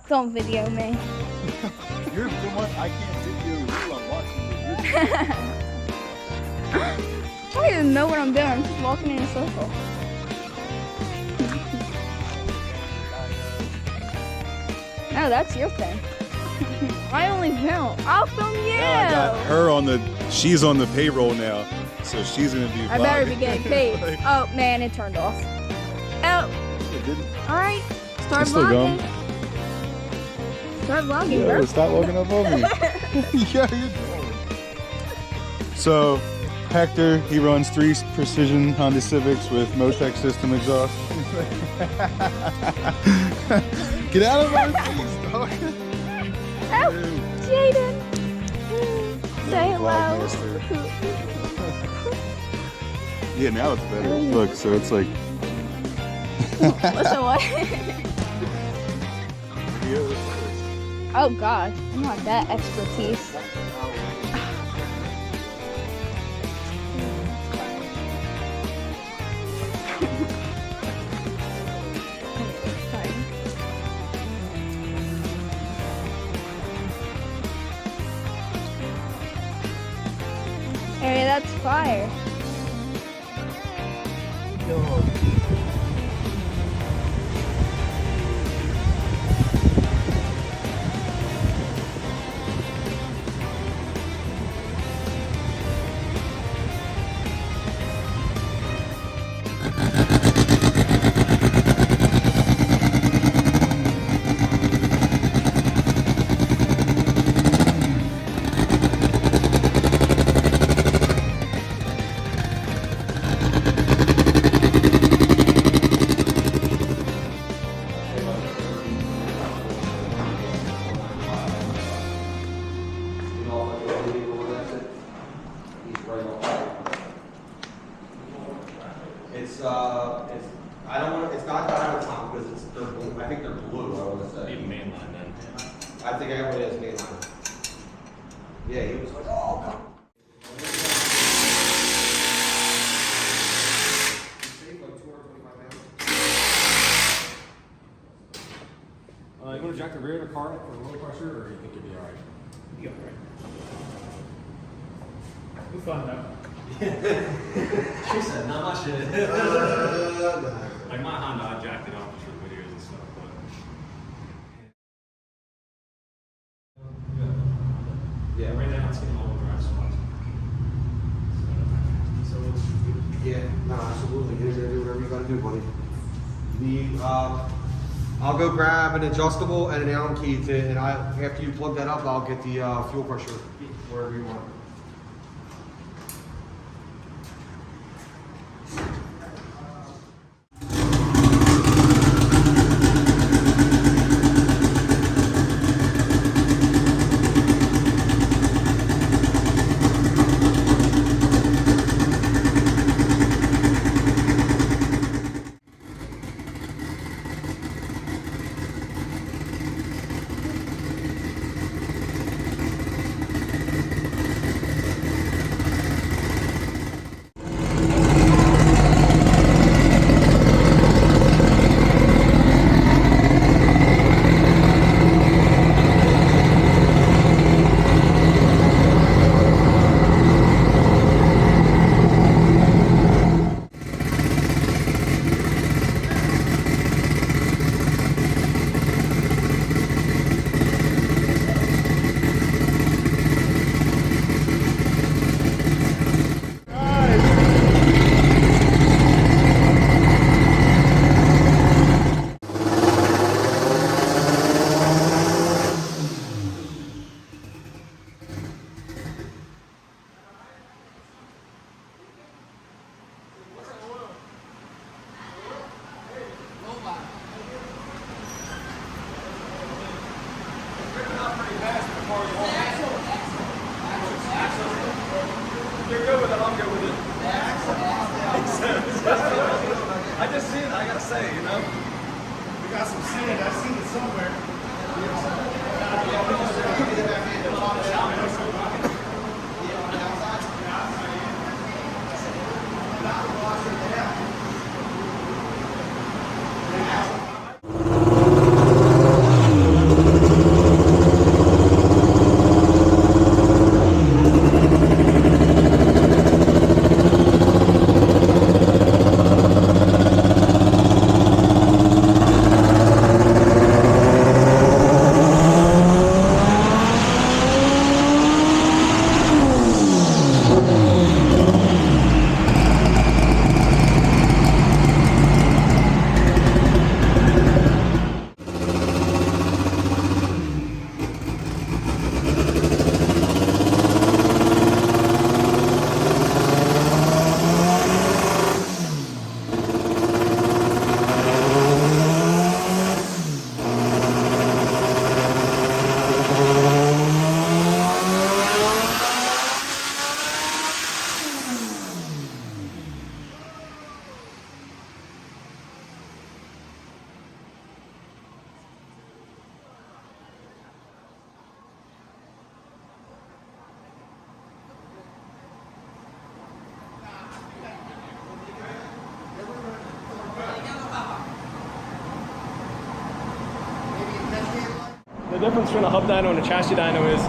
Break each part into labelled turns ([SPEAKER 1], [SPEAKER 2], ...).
[SPEAKER 1] Don't video me.
[SPEAKER 2] You're the one I can't video you. I'm watching you.
[SPEAKER 1] I don't even know what I'm doing. I'm just walking in a circle. No, that's your thing. I only film. I'll film you.
[SPEAKER 2] Now I got her on the. She's on the payroll now, so she's gonna be.
[SPEAKER 1] I better be getting paid. Oh man, it turned off. Oh.
[SPEAKER 2] It didn't.
[SPEAKER 1] All right. Start
[SPEAKER 2] It's still
[SPEAKER 1] vlogging.
[SPEAKER 2] going.
[SPEAKER 1] Start vlogging,
[SPEAKER 2] Yeah,
[SPEAKER 1] bro.
[SPEAKER 2] stop walking up on me. Yeah, you're doing. So, Hector, he runs 3 Precision Honda Civics with Motec system exhaust. Get out of my face, dog.
[SPEAKER 1] Oh, Jaden. Say hello.
[SPEAKER 2] Yeah, now it's better. Look, so it's like.
[SPEAKER 1] What's the what? Oh God, I'm not that expertise. Hey, that's fire.
[SPEAKER 3] It's not Dynocom because they're blue. I think they're blue. I want to say.
[SPEAKER 4] Even mainline then.
[SPEAKER 3] I think I know what it is mainline. Yeah, he was like, oh, come.
[SPEAKER 4] You want to jack the rear of the car for low pressure, or you think you'll be all right?
[SPEAKER 5] You'll be all right. We'll find out.
[SPEAKER 4] She said, not my shit. Like my Honda, I jacked it off to shoot videos and stuff, but. Yeah, right now it's getting all over drive spots. So it's.
[SPEAKER 3] Yeah, no, absolutely. You're gonna do whatever you gotta do, buddy. Need I'll go grab an adjustable and an Allen key and after you plug that up, I'll get the fuel pressure wherever you want.
[SPEAKER 4] You're good with it, I'm good with it. I just seen it, I gotta say, you know?
[SPEAKER 5] We got some sand. I've seen it somewhere.
[SPEAKER 4] The difference between a hub dyno and a chassis dyno is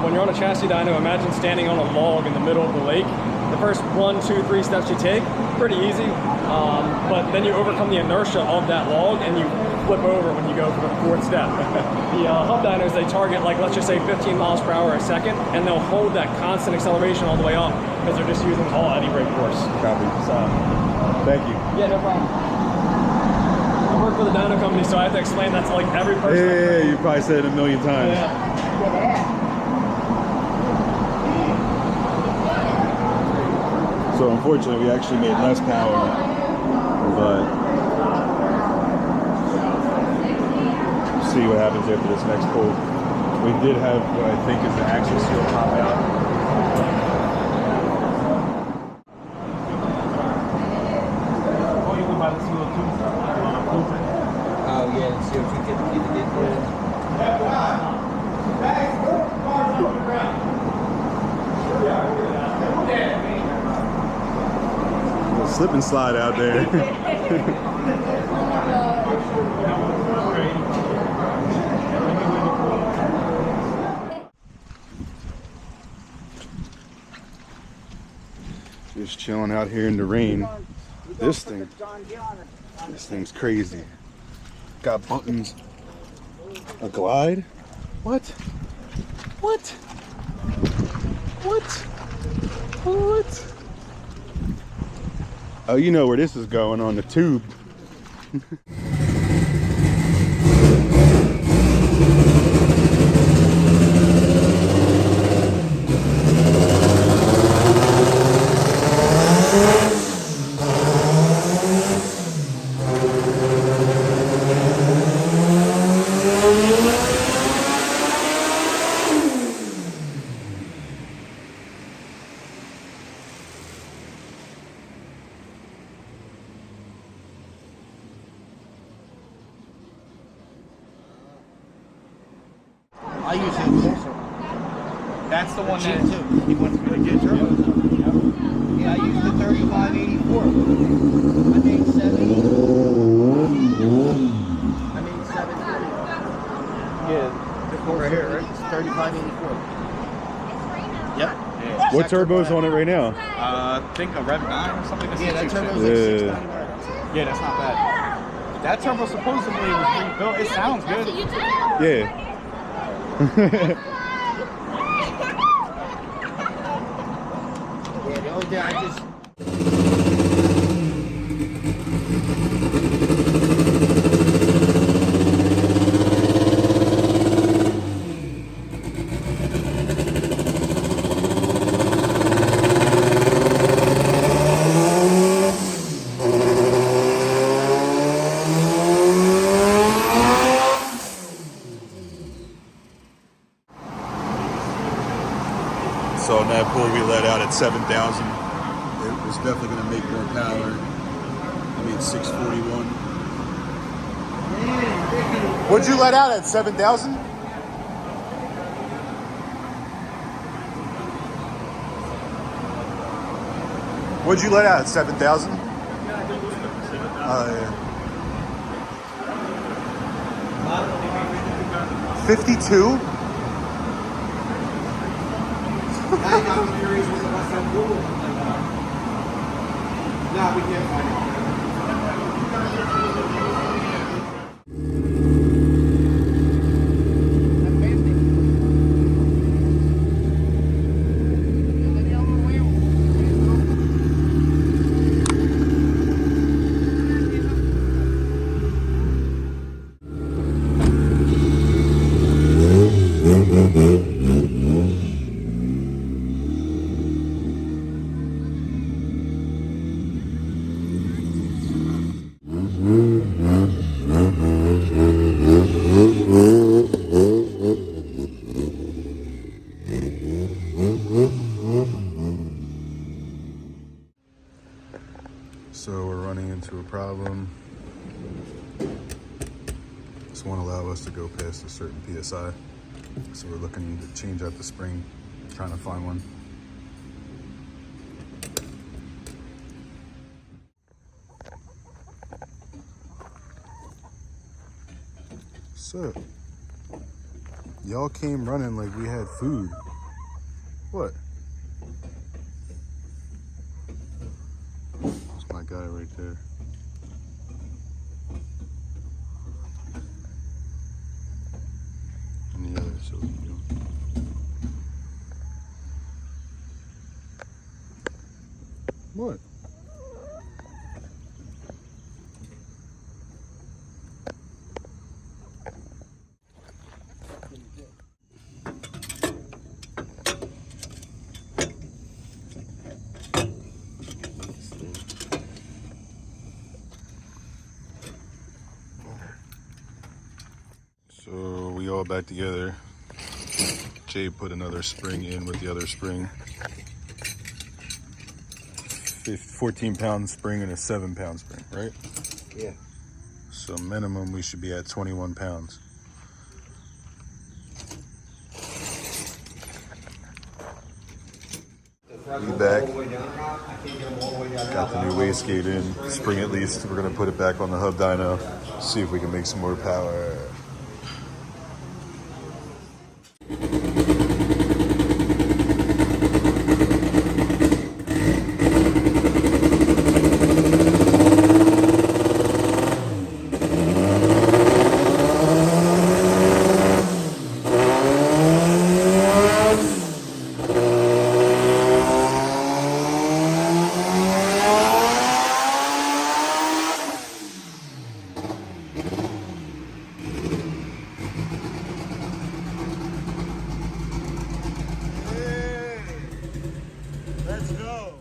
[SPEAKER 4] when you're on a chassis dyno, imagine standing on a log in the middle of the lake. The first 1, 2, 3 steps you take, pretty easy, but then you overcome the inertia of that log and you flip over when you go for the 4th step. The hub dynos, they target, like, let's just say 15 miles per hour a second, and they'll hold that constant acceleration all the way up because they're just using all eddy brake force.
[SPEAKER 2] Copy.
[SPEAKER 4] So,
[SPEAKER 2] Thank you.
[SPEAKER 4] yeah, no problem. I work for the dyno company, so I have to explain that to like every person.
[SPEAKER 2] Yeah, you probably said it a million times. So unfortunately, we actually made less power, but we'll see what happens after this next pull. We did have what I think is the axle seal pop out.
[SPEAKER 6] Oh yeah, the CO2 get the
[SPEAKER 2] Slip and slide out there. Just chilling out here in the rain. This thing's crazy. Got buttons. A glide? What? What? What? What? Oh, you know where this is going, on the tube.
[SPEAKER 5] I use it also. That's the one that he wants me to get turbo. Yeah, I used the 3584. I made 70. I made 730. Yeah, this one right here, right? It's 3584. Yep. Yeah.
[SPEAKER 2] What turbo's on it right now?
[SPEAKER 5] I think a Rev 9 or something. Yeah, that turbo's
[SPEAKER 2] like
[SPEAKER 5] 690. Yeah, that's not bad. That turbo supposedly was rebuilt. It sounds good.
[SPEAKER 2] Yeah.
[SPEAKER 5] Yeah, the only thing I just...
[SPEAKER 2] So on that pull we let out at 7,000. It was definitely going to make more power. I mean 641. What'd you let out at 7,000? What'd you let out at 7,000? Yeah. 52?
[SPEAKER 3] Now you got me curious what's that pool? No, we can't find it.
[SPEAKER 2] So we're running into a problem. This won't allow us to go past a certain PSI. So we're looking to change out the spring, trying to find one. So Y'all came running like we had food. What? That's my guy right there. And the other, so what are you doing? What? So we all back together. Jay put another spring in with the other spring. 14-pound spring and a 7-pound spring, right?
[SPEAKER 3] Yeah.
[SPEAKER 2] So minimum we should be at 21 pounds. We back. Got the new wastegate in. Spring at least. We're gonna put it back on the Hub Dyno. See if we can make some more power.
[SPEAKER 5] Let's go.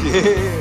[SPEAKER 2] Yeah.